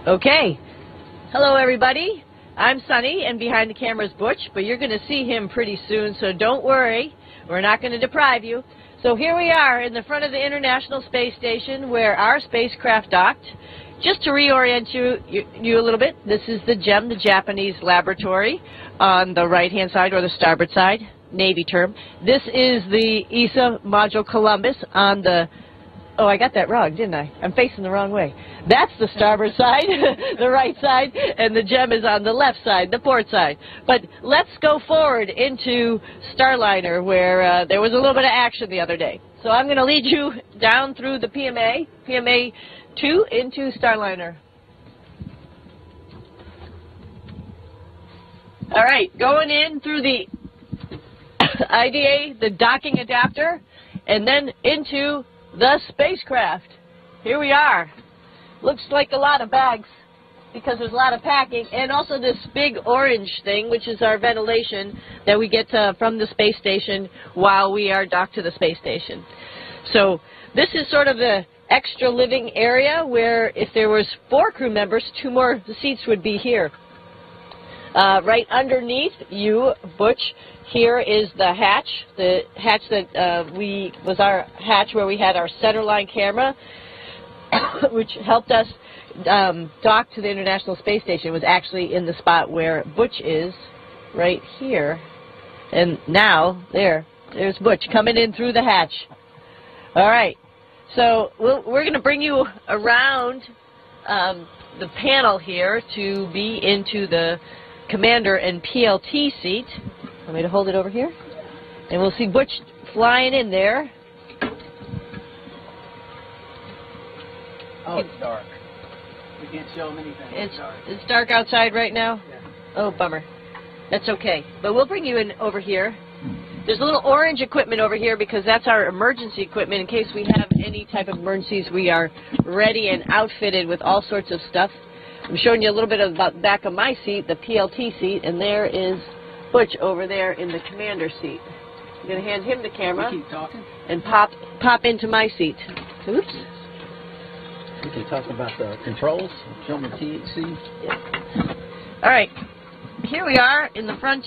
Okay. Hello, everybody. I'm Suni, and behind the camera is Butch, but you're going to see him pretty soon, so don't worry. We're not going to deprive you. So here we are in the front of the International Space Station where our spacecraft docked. Just to reorient you a little bit, this is the GEM, the Japanese laboratory, on the right-hand side or the starboard side, Navy term. This is the ESA module Columbus on the... Oh, I got that wrong, didn't I? I'm facing the wrong way. That's the starboard side, the right side, and the GEM is on the left side, the port side. But let's go forward into Starliner, where there was a little bit of action the other day. So I'm going to lead you down through the PMA 2 into Starliner. All right, going in through the IDA, the docking adapter, and then into the spacecraft. Here we are. Looks like a lot of bags because there's a lot of packing, and also this big orange thing, which is our ventilation that we get from the space station while we are docked to the space station. So this is sort of the extra living area where if there was 4 crew members, 2 more seats would be here. Right underneath you, Butch, here is the hatch that was our hatch where we had our centerline camera, which helped us dock to the International Space Station. It was actually in the spot where Butch is, right here. And now, there's Butch coming in through the hatch. All right, so we're going to bring you around the panel here to be into the commander and PLT seat. Want me to hold it over here? And we'll see Butch flying in there. Oh, it's dark. We can't show him anything. It's dark outside right now? Yeah. Oh, bummer. That's okay. But we'll bring you in over here. There's a little orange equipment over here because that's our emergency equipment. In case we have any type of emergencies, we are ready and outfitted with all sorts of stuff. I'm showing you a little bit about the back of my seat, the PLT seat, and there is Butch over there in the commander seat. I'm going to hand him the camera and pop into my seat. Oops. We can talk about the controls. Show them the THC. Yeah. All right. Here we are in the front,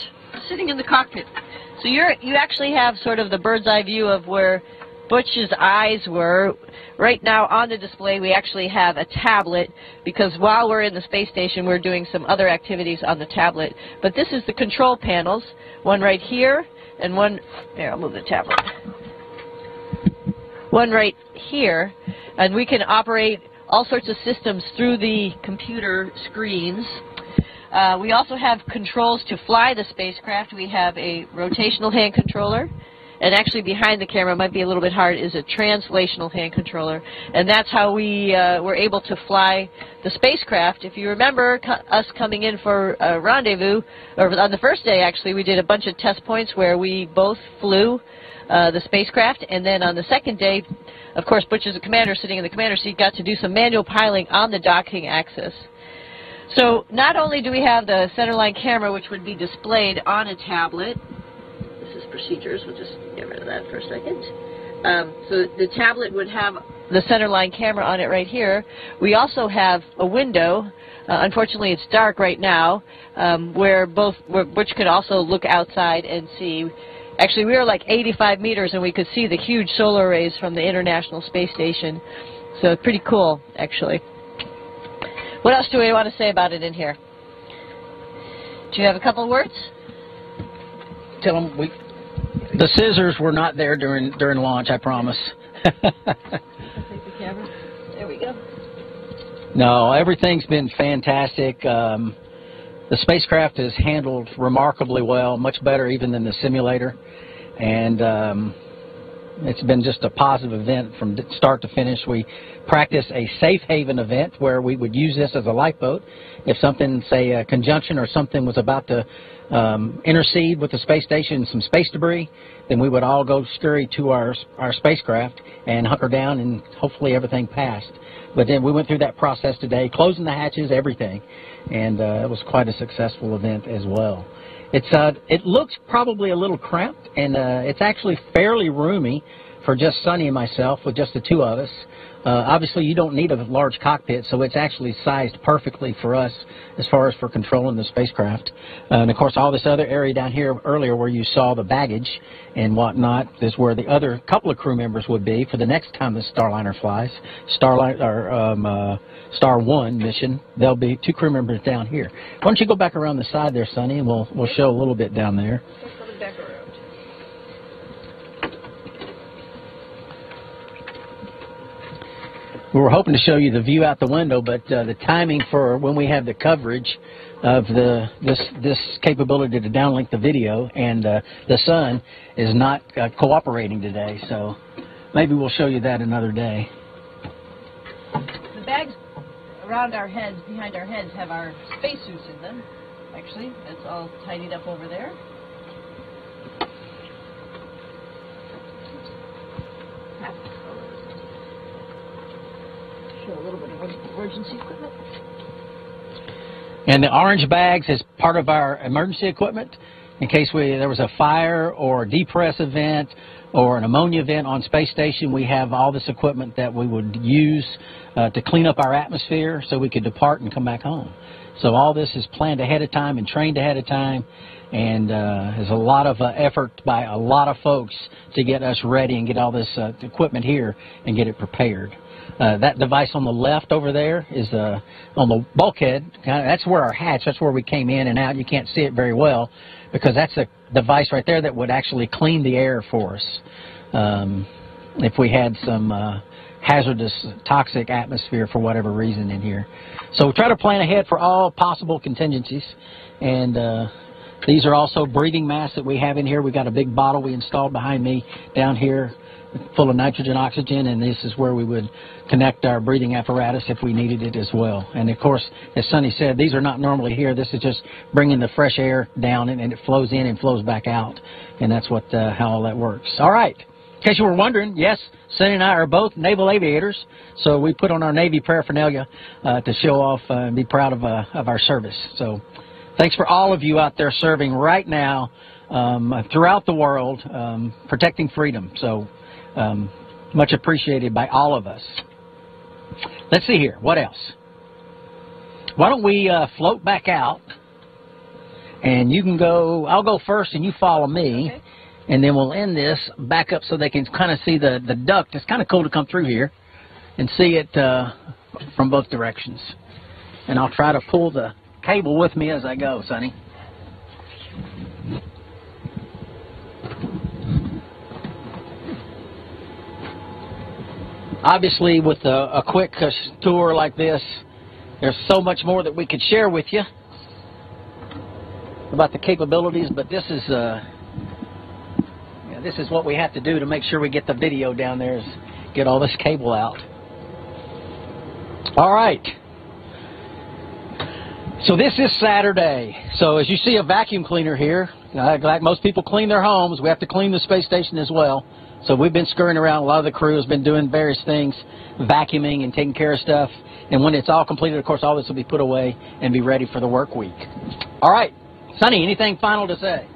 sitting in the cockpit. So you actually have sort of the bird's eye view of where Butch's eyes were. Right now on the display we actually have a tablet because while we're in the space station we're doing some other activities on the tablet. But this is the control panels, one right here and one, here I'll move the tablet, one right here, and we can operate all sorts of systems through the computer screens. We also have controls to fly the spacecraft. We have a rotational hand controller. And actually behind the camera, might be a little bit hard, is a translational hand controller. And that's how we were able to fly the spacecraft. If you remember us coming in for a rendezvous, or on the first day actually, we did a bunch of test points where we both flew the spacecraft. And then on the second day, of course, Butch is the commander sitting in the commander seat, got to do some manual piloting on the docking axis. So not only do we have the centerline camera, which would be displayed on a tablet. This is procedures. We'll just get rid of that for a second. So the tablet would have the centerline camera on it right here. We also have a window. Unfortunately, it's dark right now, where Butch could also look outside and see. Actually, we were like 85 meters, and we could see the huge solar arrays from the International Space Station. So pretty cool, actually. What else do we want to say about it in here? Do you have a couple of words? Tell them the scissors were not there during launch, I promise. Take the camera. There we go. No, everything's been fantastic. The spacecraft is handled remarkably well, much better even than the simulator. And it's been just a positive event from start to finish. We practiced a safe haven event where we would use this as a lifeboat. If something, say a conjunction or something was about to intercede with the space station, some space debris, then we would all go scurry to our spacecraft and hunker down, and hopefully everything passed. But then we went through that process today, closing the hatches, everything, and it was quite a successful event as well. It looks probably a little cramped, and it's actually fairly roomy for just Suni and myself, with just the two of us. Obviously, you don't need a large cockpit, so it's actually sized perfectly for us as far as for controlling the spacecraft. And, of course, all this other area down here earlier where you saw the baggage and whatnot is where the other couple of crew members would be for the next time the Starliner flies, Star 1 mission. There'll be 2 crew members down here. Why don't you go back around the side there, Sonny, and we'll show a little bit down there. Back around. We were hoping to show you the view out the window, but the timing for when we have the coverage of this capability to downlink the video and the sun is not cooperating today, so maybe we'll show you that another day. The bags around our heads, behind our heads, have our spacesuits in them. Actually, it's all tidied up over there. Show a little bit of emergency equipment. And the orange bags is part of our emergency equipment in case there was a fire or a depress event or an ammonia event on space station. We have all this equipment that we would use to clean up our atmosphere so we could depart and come back home. So all this is planned ahead of time and trained ahead of time, and there's a lot of effort by a lot of folks to get us ready and get all this equipment here and get it prepared. That device on the left over there is on the bulkhead. That's where our hatch, that's where we came in and out. You can't see it very well because that's a device right there that would actually clean the air for us if we had some hazardous, toxic atmosphere for whatever reason in here. So we try to plan ahead for all possible contingencies. And these are also breathing masks that we have in here. We got a big bottle we installed behind me down here full of nitrogen, oxygen, and this is where we would connect our breathing apparatus if we needed it as well. And of course, as Sonny said, these are not normally here. This is just bringing the fresh air down, and it flows in and flows back out, and that's what how all that works. All right. In case you were wondering, yes, Sonny and I are both naval aviators, so we put on our Navy paraphernalia to show off and be proud of our service. So thanks for all of you out there serving right now throughout the world, protecting freedom. So much appreciated by all of us. Let's see here. What else? Why don't we float back out, and you can go, I'll go first and you follow me. Okay. And then we'll end this back up so they can kind of see the duct. It's kind of cool to come through here and see it from both directions. And I'll try to pull the cable with me as I go, Sonny. Obviously, with a quick tour like this, there's so much more that we could share with you about the capabilities, but this is what we have to do to make sure we get the video down there, is get all this cable out. All right. So this is Saturday. So as you see a vacuum cleaner here, like most people clean their homes, we have to clean the space station as well. So we've been scurrying around. A lot of the crew has been doing various things, vacuuming and taking care of stuff. And when it's all completed, of course, all this will be put away and be ready for the work week. All right. Sonny, anything final to say?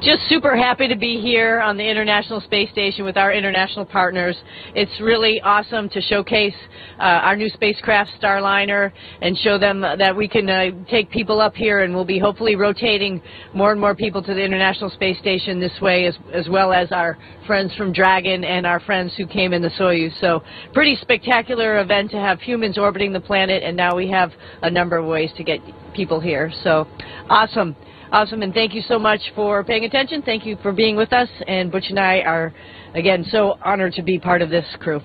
Just super happy to be here on the International Space Station with our international partners. It's really awesome to showcase our new spacecraft, Starliner, and show them that we can take people up here, and we'll be hopefully rotating more and more people to the International Space Station this way, as well as our friends from Dragon and our friends who came in the Soyuz. So pretty spectacular event to have humans orbiting the planet, and now we have a number of ways to get people here. So awesome. Awesome, and thank you so much for paying attention. Thank you for being with us, and Butch and I are, again, so honored to be part of this crew.